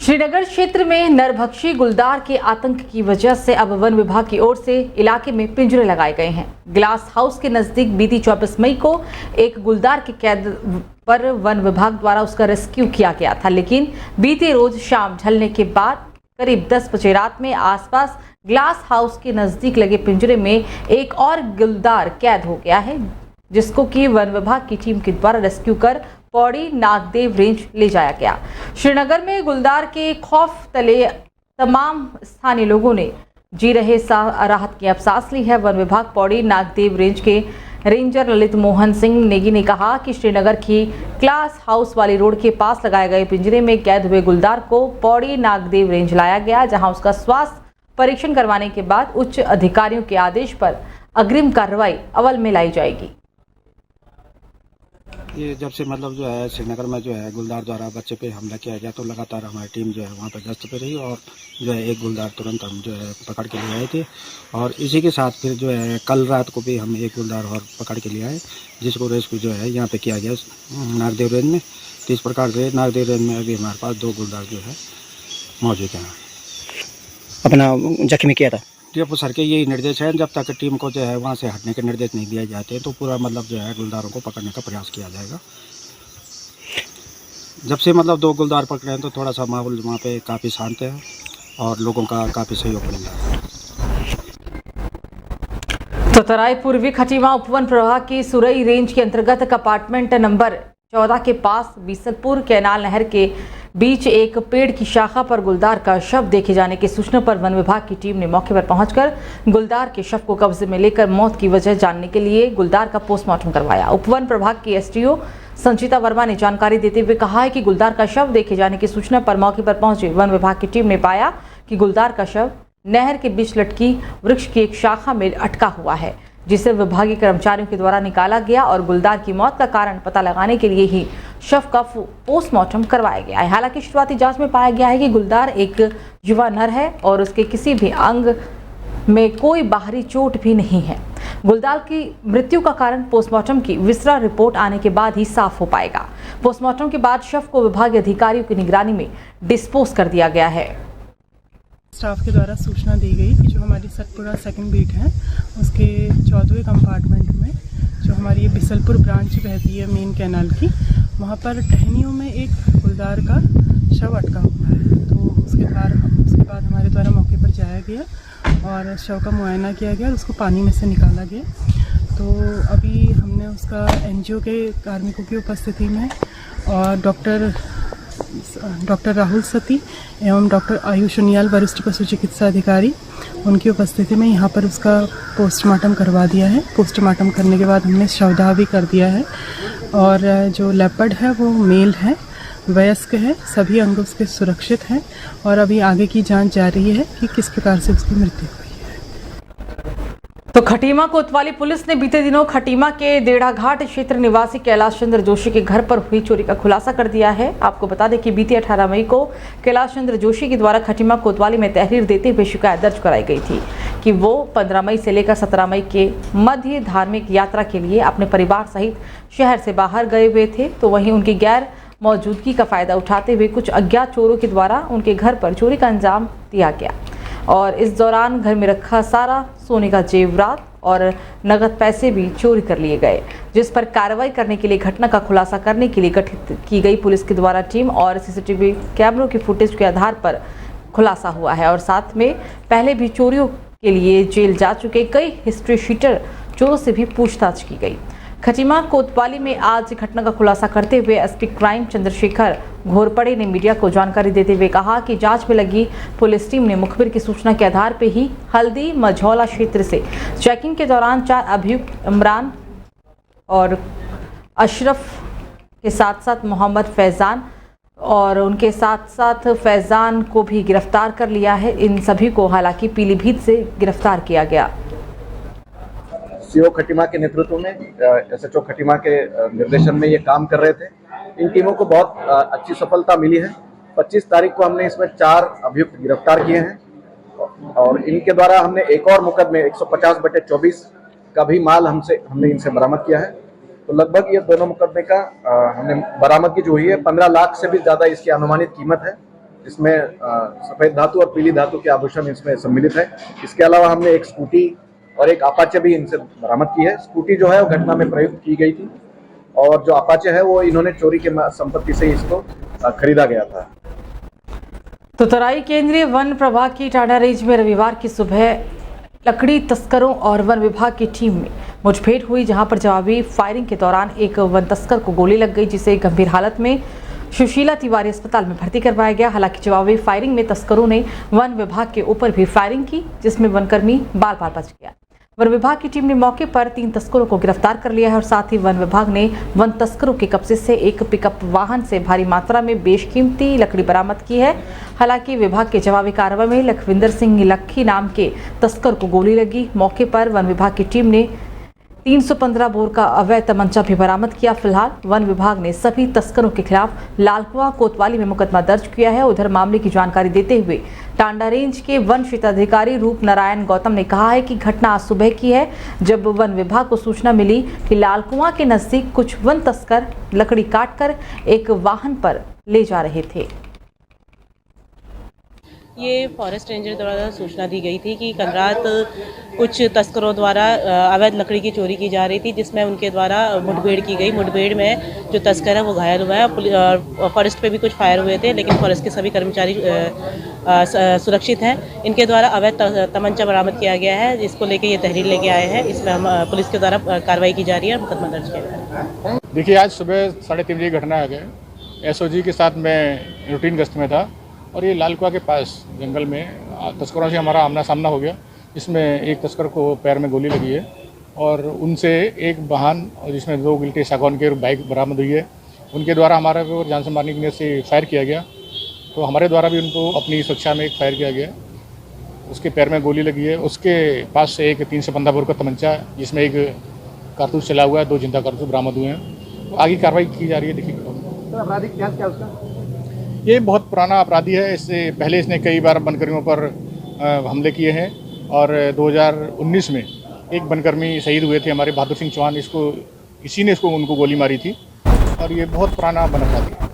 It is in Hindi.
श्रीनगर क्षेत्र में नरभक्षी गुलदार के आतंक की वजह से अब वन विभाग की ओर से इलाके में पिंजरे लगाए गए हैं। ग्लास हाउस के नजदीक बीती 24 मई को एक गुलदार की कैद पर वन विभाग द्वारा उसका रेस्क्यू किया गया था, लेकिन बीते रोज शाम ढलने के बाद करीब 10 बजे रात में आसपास ग्लास हाउस के नजदीक लगे पिंजरे में एक और गुलदार कैद हो गया है, जिसको कि वन विभाग की टीम के द्वारा रेस्क्यू कर पौड़ी नागदेव रेंज ले जाया गया। श्रीनगर में गुलदार के खौफ तले तमाम स्थानीय लोगों ने जी रहे राहत की अब सांस ली है। वन विभाग पौड़ी नागदेव रेंज के रेंजर ललित मोहन सिंह नेगी ने कहा कि श्रीनगर की ग्लास हाउस वाली रोड के पास लगाए गए पिंजरे में कैद हुए गुलदार को पौड़ी नागदेव रेंज लाया गया, जहां उसका स्वास्थ्य परीक्षण करवाने के बाद उच्च अधिकारियों के आदेश पर अग्रिम कार्रवाई अमल में लाई जाएगी। ये जब से मतलब जो है श्रीनगर में जो है गुलदार द्वारा बच्चे पे हमला किया गया, तो लगातार हमारी टीम जो है वहाँ पे गश्त पे रही और जो है एक गुलदार तुरंत हम जो है पकड़ के ले आए थे। और इसी के साथ फिर जो है कल रात को भी हम एक गुलदार और पकड़ के ले आए, जिसको रेस्क्यू जो है यहाँ पे किया गया नागदेव रेंज में। तो इस प्रकार से नागदेव रेंज में अभी हमारे पास 2 गुलदार जो है मौजूद हैं। अपना जख्मी किया था डीएफओ सर के यही निर्देश है, जब तक टीम को जो है वहाँ से हटने के निर्देश नहीं दिए जाते हैं तो पूरा मतलब जो है गुलदारों को पकड़ने का प्रयास किया जाएगा। जब से मतलब 2 गुलदार पकड़े हैं तो थोड़ा सा माहौल वहाँ पे काफ़ी शांत है और लोगों का काफ़ी सहयोग मिल रहा है। तो तराई पूर्वी खटीमा उपवन प्रभाग की सुरई रेंज के अंतर्गत कंपार्टमेंट नंबर 14 के पास बीसलपुर कैनाल नहर के बीच एक पेड़ की शाखा पर गुलदार का शव देखे जाने की सूचना पर वन विभाग की टीम ने मौके पर पहुंचकर गुलदार के शव को कब्जे में लेकर मौत की वजह जानने के लिए गुलदार का पोस्टमार्टम करवाया। उपवन प्रभाग की एसडीओ संचिता वर्मा ने जानकारी देते हुए कहा है कि गुलदार का शव देखे जाने की सूचना पर मौके पर पहुंचे वन विभाग की टीम ने पाया कि गुलदार का शव नहर के बीच लटकी वृक्ष की एक शाखा में अटका हुआ है, जिसे विभागीय कर्मचारियों के द्वारा निकाला गया और गुलदार की मौत का कारण पता लगाने के लिए ही शव का पोस्टमार्टम करवाया गया है। हालांकि शुरुआती जांच में पाया गया है कि गुलदार एक युवा नर है और उसके किसी भी अंग में कोई बाहरी चोट भी नहीं है। गुलदार की मृत्यु का कारण पोस्टमार्टम की विसरा रिपोर्ट आने के बाद ही साफ हो पाएगा। पोस्टमार्टम के बाद शव को विभागीय अधिकारियों की निगरानी में डिस्पोज कर दिया गया है। स्टाफ के द्वारा सूचना दी गई कि जो हमारी सतपुरा सेकंड बीट है उसके 14वें कंपार्टमेंट में जो हमारी ये बिसलपुर ब्रांच बहती है मेन कैनाल की, वहाँ पर टहनियों में एक गुलदार का शव अटका हुआ है। तो उसके बाद हमारे द्वारा मौके पर जाया गया और शव का मुआयना किया गया और उसको पानी में से निकाला गया। तो अभी हमने उसका एनजीओ के कार्मिकों की उपस्थिति में और डॉक्टर राहुल सती एवं डॉक्टर आयुष उनियाल वरिष्ठ पशु चिकित्सा अधिकारी उनकी उपस्थिति में यहाँ पर उसका पोस्टमार्टम करवा दिया है। पोस्टमार्टम करने के बाद हमने शवदाह भी कर दिया है और जो लेपर्ड है वो मेल है, वयस्क है, सभी अंग उसके सुरक्षित हैं और अभी आगे की जांच जारी है कि किस प्रकार से उसकी मृत्यु हुई है। तो खटीमा कोतवाली पुलिस ने बीते दिनों खटीमा के देड़ाघाट क्षेत्र निवासी कैलाश चंद्र जोशी के घर पर हुई चोरी का खुलासा कर दिया है। आपको बता दें कि बीती 18 मई को कैलाश चंद्र जोशी के द्वारा खटीमा कोतवाली में तहरीर देते हुए शिकायत दर्ज कराई गई थी कि वो 15 मई से लेकर 17 मई के मध्य धार्मिक यात्रा के लिए अपने परिवार सहित शहर से बाहर गए हुए थे। तो वहीं उनकी गैर मौजूदगी का फायदा उठाते हुए कुछ अज्ञात चोरों के द्वारा उनके घर पर चोरी का अंजाम दिया गया और इस दौरान घर में रखा सारा सोने का जेवरात और नगद पैसे भी चोरी कर लिए गए, जिस पर कार्रवाई करने के लिए घटना का खुलासा करने के लिए गठित की गई पुलिस के द्वारा टीम और सीसीटीवी कैमरों की फुटेज के आधार पर खुलासा हुआ है। और साथ में पहले भी चोरियों के लिए जेल जा चुके कई हिस्ट्री शीटर चोरों से भी पूछताछ की गई। खटीमा कोतवाली में आज घटना का खुलासा करते हुए एसपी क्राइम चंद्रशेखर घोरपड़े ने मीडिया को जानकारी देते हुए कहा कि जांच में लगी पुलिस टीम ने मुखबिर की सूचना के आधार पर ही हल्दी मझौला क्षेत्र से चेकिंग के दौरान 4 अभियुक्त इमरान और अशरफ के साथ साथ मोहम्मद फैजान और उनके साथ साथ फैजान को भी गिरफ्तार कर लिया है। इन सभी को हालांकि पीलीभीत से गिरफ्तार किया गया। सीओ खटीमा के नेतृत्व में एसएचओ खटीमा के निर्देशन में ये काम कर रहे थे। इन टीमों को बहुत अच्छी सफलता मिली है। 25 तारीख को हमने इसमें 4 अभियुक्त गिरफ्तार किए हैं और इनके द्वारा हमने एक और मुकदमे 150/24 का भी माल हमने इनसे बरामद किया है। तो लगभग ये दोनों मुकदमे का हमने बरामदगी जो हुई है 15 लाख से भी ज़्यादा इसकी अनुमानित कीमत है, जिसमें सफेद धातु और पीली धातु के आभूषण इसमें सम्मिलित है। इसके अलावा हमने एक स्कूटी और एक अपाचे भी इनसे बरामद की है। स्कूटी जो है वो घटना में प्रयुक्त की गई थी और जो अपाचे है वो इन्होंने चोरी के संपत्ति से इसको खरीदा गया था। तो तराई केंद्रीय वन प्रभाग की टांडा रेंज में रविवार की सुबह लकड़ी तस्करों और वन विभाग की टीम में मुठभेड़ हुई, जहां पर जवाबी फायरिंग के दौरान एक वन तस्कर को गोली लग गई, जिसे गंभीर हालत में सुशीला तिवारी अस्पताल में भर्ती करवाया गया। हालांकि जवाबी फायरिंग में तस्करों ने वन विभाग के ऊपर भी फायरिंग की, जिसमें वनकर्मी बाल बाल बच गया। वन विभाग की टीम ने मौके पर 3 तस्करों को गिरफ्तार कर लिया है और साथ ही वन विभाग ने वन तस्करों के कब्जे से एक पिकअप वाहन से भारी मात्रा में बेशकीमती लकड़ी बरामद की है। हालांकि विभाग के जवाबी कार्रवाई में लखविंदर सिंह लक्खी नाम के तस्कर को गोली लगी। मौके पर वन विभाग की टीम ने 315 बोर का अवैध तमंचा भी बरामद किया। फिलहाल वन विभाग ने सभी तस्करों के खिलाफ लालकुआं कोतवाली में मुकदमा दर्ज किया है। उधर मामले की जानकारी देते हुए टांडा रेंज के वन क्षेत्राधिकारी रूप नारायण गौतम ने कहा है कि घटना आज सुबह की है, जब वन विभाग को सूचना मिली कि लालकुआं के नजदीक कुछ वन तस्कर लकड़ी काटकर एक वाहन पर ले जा रहे थे। ये फॉरेस्ट रेंजर द्वारा सूचना दी गई थी कि कल रात कुछ तस्करों द्वारा अवैध लकड़ी की चोरी की जा रही थी, जिसमें उनके द्वारा मुठभेड़ की गई। मुठभेड़ में जो तस्कर है वो घायल हुआ है। फॉरेस्ट पे भी कुछ फायर हुए थे, लेकिन फॉरेस्ट के सभी कर्मचारी सुरक्षित हैं। इनके द्वारा अवैध तमंचा बरामद किया गया है, जिसको लेके ये तहरीर लेके आए हैं। इसमें हम पुलिस के द्वारा कार्रवाई की जा रही है, मुकदमा दर्ज किया जा रहा है। देखिए, आज सुबह 3:30 बजे घटना आ गया। एसओजी के साथ मैं रूटीन गश्त में था और ये लालकुआं के पास जंगल में तस्करों से हमारा आमना सामना हो गया। इसमें एक तस्कर को पैर में गोली लगी है और उनसे एक वाहन और जिसमें 2 गिल्टी सागौन की बाइक बरामद हुई है। उनके द्वारा हमारे को जान से मारने की नीयत से फायर किया गया, तो हमारे द्वारा भी उनको अपनी सुरक्षा में एक फायर किया गया। उसके पैर में गोली लगी है। उसके पास से एक 315 बोर का तमंचा जिसमें एक कारतूस चला हुआ है, 2 जिंदा कारतूस बरामद हुए हैं। तो आगे कार्रवाई की जा रही है। देखिए, तो आपराधिक इतिहास क्या उसका? ये बहुत पुराना अपराधी है। इससे पहले इसने कई बार वनकर्मियों पर हमले किए हैं और 2019 में एक वनकर्मी शहीद हुए थे हमारे बहादुर सिंह चौहान। इसी ने उनको गोली मारी थी और ये बहुत पुराना वन अपराधी है।